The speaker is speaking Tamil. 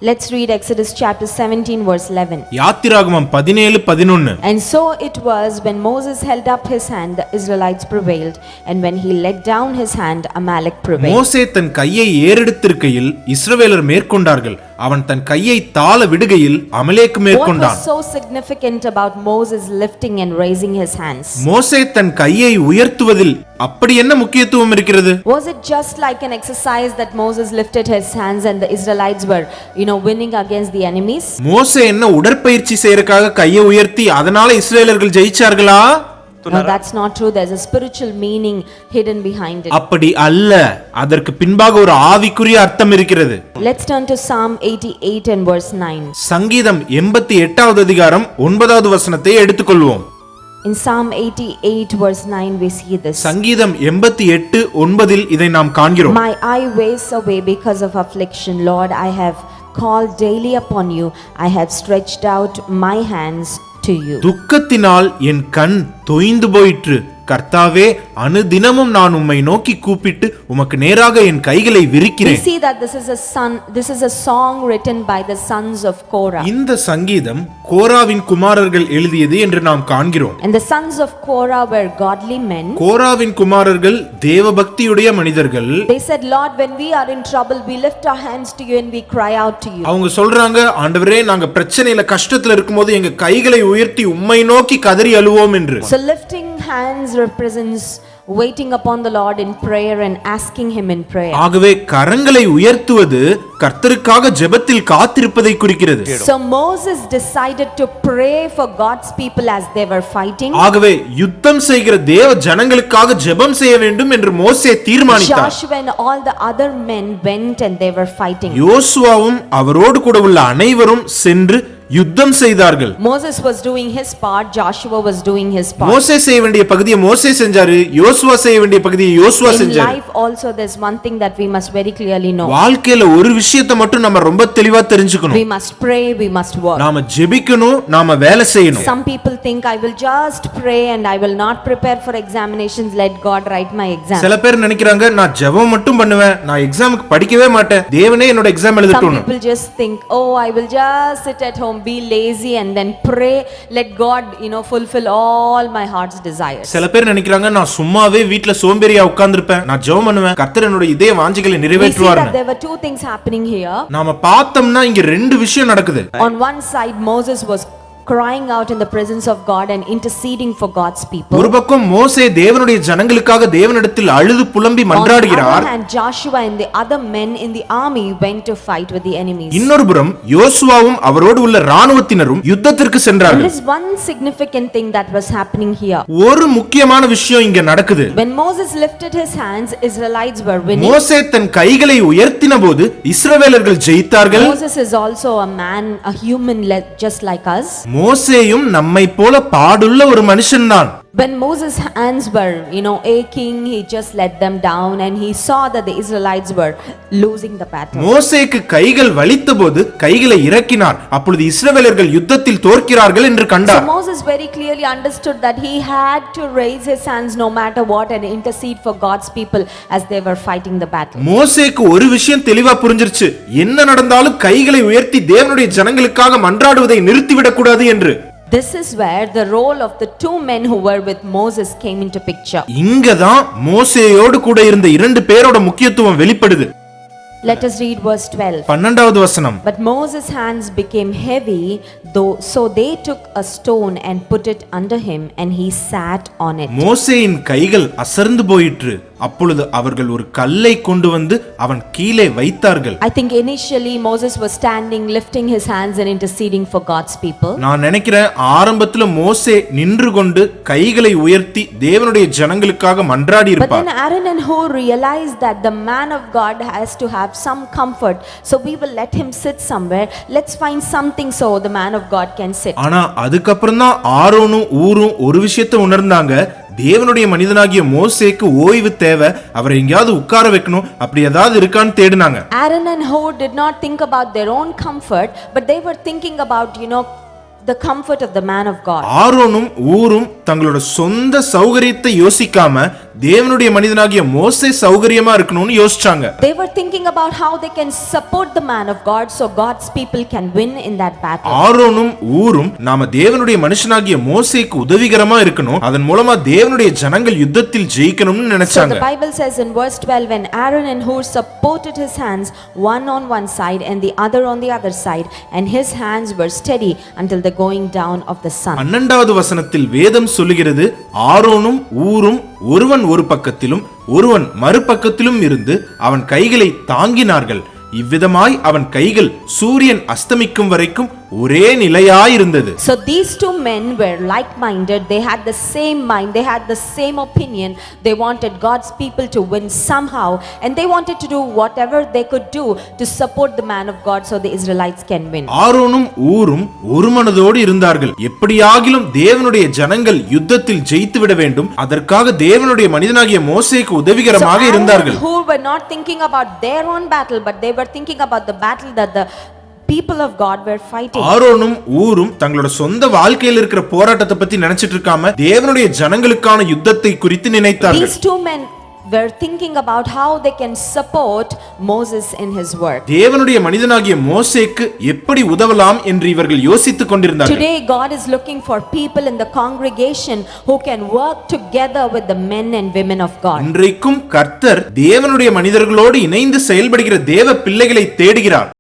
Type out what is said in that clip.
Let's read Exodus chapter 17 verse 11. யாத்திராகமம் 17:11. And so it was when Moses held up his hand, the Israelites prevailed, and when he let down his hand, Amalek prevailed. மோசே தன் கையை ஏறெடுத்திருக்கையில் இஸ்ரவேலர் மேற்கொண்டார்கள். அவன் தன் கையை தாழ விடுகையில் அமலேக்கு மேற்கொண்டான். What was so significant about Moses lifting and raising his hands? மோசே தன் கையை உயர்த்துவதில் அப்படி என்ன முக்கியத்துவம் இருக்கிறது? Was it just like an exercise that Moses lifted his hands and the Israelites were winning against the enemies? மோசே என்ன உடற்பயிற்சி செய்யறதுக்காக கையை உயர்த்தி அதனால இஸ்ரவேலர்கள் ஜெயிச்சார்களா? No, that's not true. There's a spiritual meaning hidden behind it. அப்படி அல்ல, அதற்கு பின்பாக ஒரு ஆவிக்குரிய அர்த்தம் இருக்கிறது. Let's turn to Psalm 88 and verse 9. சங்கீதம் 88வது அதிகாரம் 9வது வசனத்தை எடுத்துக்கொள்வோம். In Psalm 88 verse 9 we see this. சங்கீதம் 88:9 இதை நாம் காண்கிறோம். My eye wastes away because of affliction, Lord, I have called daily upon you, I have stretched out my hands to you. துக்கத்தினால் என் கண் தொய்ந்து போயிற்று. கர்த்தாவே, அனுதினமும் நான் உம்மை நோக்கி கூப்பிட்டு உமக்கு நேராக என் கைகளை விரிக்கிறேன். We see that this is a song written by the sons of Korah. இந்த சங்கீதம் கோராவின் குமாரர்கள் எழுதியது என்று நாம் காண்கிறோம். And the sons of Korah were godly men. கோராவின் குமாரர்கள் தேவபக்தியுடைய மனிதர்கள். They said, Lord, when we are in trouble, we lift our hands to you and we cry out to you. அவங்க சொல்றாங்க, ஆண்டவரே, நாங்க பிரச்சனையில கஷ்டத்துல இருக்கும்போது எங்க கைகளை உயர்த்தி உம்மை நோக்கி கதறி அழுவோம் என்று. So lifting hands represents waiting upon the Lord in prayer and asking him in prayer. ஆகவே கரங்களை உயர்த்துவது கர்த்தருக்காக ஜெபத்தில் காத்திருப்பதை குறிக்கிறது. So Moses decided to pray for God's people as they were fighting. ஆகவே யுத்தம் செய்கிற தேவ ஜனங்களுக்காக ஜெபம் செய்ய வேண்டும் என்று மோசே தீர்மானித்தார். Joshua and all the other men went and they were fighting. யோசுவாவும் அவரோடு கூட உள்ள அனைவரும் சென்று யுத்தம் செய்தார்கள். Moses was doing his part, Joshua was doing his part. மோசே செய்ய வேண்டிய பகுதியை மோசே செஞ்சாரு, யோசுவா செய்ய வேண்டிய பகுதியை யோசுவா செஞ்சாரு. In life also there's one thing that we must very clearly know. வாழ்க்கையில ஒரு விஷயத்தை மட்டும் நம்ம ரொம்ப தெளிவா தெரிஞ்சுக்கணும். We must pray, we must work. நாம ஜெபிக்கணும், நாம வேலை செய்யணும். Some people think I will just pray and I will not prepare for examinations, let God write my exam. சில பேர் நினைக்கிறாங்க, நான் ஜெபம் மட்டும் பண்ணுவேன், நான் எக்ஸாமுக்கு படிக்கவே மாட்டேன், தேவனே என்னோட exam எழுதட்டும். Some people just think, oh, I will just sit at home, be lazy and then pray, let God fulfill all my heart's desires. சில பேர் நினைக்கிறாங்க, நான் சும்மாவே வீட்ல சோம்பேறியா உட்கார்ந்திருப்பேன், நான் ஜெபம் பண்ணுவேன், கர்த்தர் என்னோட இதய வாஞ்சைகளை நிறைவேற்றுவார். There were two things happening here. நாம பார்த்தோம்னா இங்க ரெண்டு விஷயம் நடக்குது. On one side Moses was crying out in the presence of God and interceding for God's people. ஒரு பக்கம் மோசே தேவனுடைய ஜனங்களுக்காக தேவனிடத்தில் அழுது புலம்பி மன்றாடுகிறார். And Joshua and the other men in the army went to fight with the enemies. இன்னொரு புறம் யோசுவாவும் அவரோடு உள்ள ராணுவத்தினரும் யுத்தத்திற்கு சென்றார்கள். There is one significant thing that was happening here. ஒரு முக்கியமான விஷயம் இங்க நடக்குது. When Moses lifted his hands, Israelites were winning. மோசே தன் கைகளை உயர்த்தினபோது இஸ்ரவேலர்கள் ஜெயித்தார்கள். Moses is also a man, a human just like us. மோசேயும் நம்மை போல பாடுள்ள ஒரு மனுஷன்தான். When Moses' hands were, aching, he just let them down and he saw that the Israelites were losing the battle. மோசேக்கு கைகள் வலித்தபோது கைகளை இறக்கினார். அப்பொழுது இஸ்ரவேலர்கள் யுத்தத்தில் தோற்கிறார்கள் என்று கண்டார். So Moses very clearly understood that he had to raise his hands no matter what and intercede for God's people as they were fighting the battle. மோசேக்கு ஒரு விஷயம் தெளிவா புரிஞ்சிருச்சு. என்ன நடந்தாலும் கைகளை உயர்த்தி தேவனுடைய ஜனங்களுக்காக மன்றாடுவதை நிறுத்திவிடக் கூடாது என்று. This is where the role of the two men who were with Moses came into picture. இங்கதான் மோசேயோடு கூட இருந்த இரண்டு பேரோட முக்கியத்துவம் வெளிப்படுது. Let us read verse 12. 12வது வசனம். But Moses' hands became heavy, so they took a stone and put it under him and he sat on it. மோசேயின் கைகள் அசர்ந்து போயிற்று. அப்பொழுது அவர்கள் ஒரு கல்லை கொண்டு வந்து அவன் கீழே வைத்தார்கள். I think initially Moses was standing, lifting his hands and interceding for God's people. நான் நினைக்கிறேன் ஆரம்பத்துல மோசே நின்று கொண்டு கைகளை உயர்த்தி தேவனுடைய ஜனங்களுக்காக மன்றாடி இருப்பார். But then Aaron and Hur realized that the man of God has to have some comfort, so we will let him sit somewhere. Let's find something so the man of God can sit. ஆனா அதுக்கு அப்புறம் தான் ஆரோனும் ஊரும் ஒரு விஷயத்தை உணர்ந்தாங்க. தேவனுடைய மனிதனாகிய மோசேக்கு ஓய்வு தேவை, அவரை எங்கயாவது உட்கார வைக்கணும், அப்படி ஏதாவது இருக்கான்னு தேடினாங்க. Aaron and Hur did not think about their own comfort, but they were thinking about the comfort of the man of God. ஆரோனும் ஊரும் தங்களோட சொந்த சௌகரியத்தை யோசிக்காம தேவனுடைய மனிதனாகிய மோசே சௌகரியமா இருக்கணும்னு யோசிச்சாங்க. They were thinking about how they can support the man of God so God's people can win in that battle. ஆரோனும் ஊரும் நாம தேவனுடைய மனுஷனாகிய மோசேக்கு உதவிகரமா இருக்கணும், அதன் மூலமா தேவனுடைய ஜனங்கள் யுத்தத்தில் ஜெயிக்கணும்னு So நினைச்சாங்க. the Bible says in verse 12, when Aaron and Hur supported his hands one on one side and the other on the other side, and his hands were steady until the going down of the sun. 12வது வசனத்தில் வேதம் சொல்லுகிறது, ஆரோனும் ஊரும் ஒருவன் ஒரு பக்கத்திலும் ஒருவன் மறுபக்கத்திலும் இருந்து அவன் கைகளை தாங்கினார்கள். இவ்விதமாய் அவன் கைகள் சூரியன் அஸ்தமிக்கும் வரைக்கும் ஒரே நிலையாயிருந்தது. So these two men were like-minded. They had the same mind. They had the same opinion. They wanted God's people to win somehow, and they wanted to do whatever they could do to support the man of God so the Israelites can win. ஆரோனும் ஊரும் ஒரு மனதோடு இருந்தார்கள். எப்படியாகிலும் தேவனுடைய ஜனங்கள் யுத்தத்தில் ஜெயித்து விட வேண்டும், அதற்காக தேவனுடைய மனிதனாகிய மோசேக்கு உதவிகரமாக இருந்தார்கள். Who were not thinking about their own battle, but they were thinking about the battle that the people of God were fighting. ஆரோனும் ஊரும் தங்களோட சொந்த வாழ்க்கையில் இருக்கிற போராட்டத்தை பத்தி நினைச்சிட்டு இருக்காம தேவனுடைய ஜனங்களுக்கான யுத்தத்தை குறித்து நினைத்தார்கள். These two men were thinking about how they can support Moses in his work. தேவனுடைய மனிதனாகிய மோசேக்கு எப்படி உதவலாம் என்று இவர்கள் யோசித்துக் கொண்டிருந்தார்கள். Today God is looking for people in the congregation who can work together with the men and women of God. இன்றைக்கும் கர்த்தர் தேவனுடைய மனிதர்களோடு இணைந்து செயல்படுகிற தேவ பிள்ளைகளை தேடுகிறார்.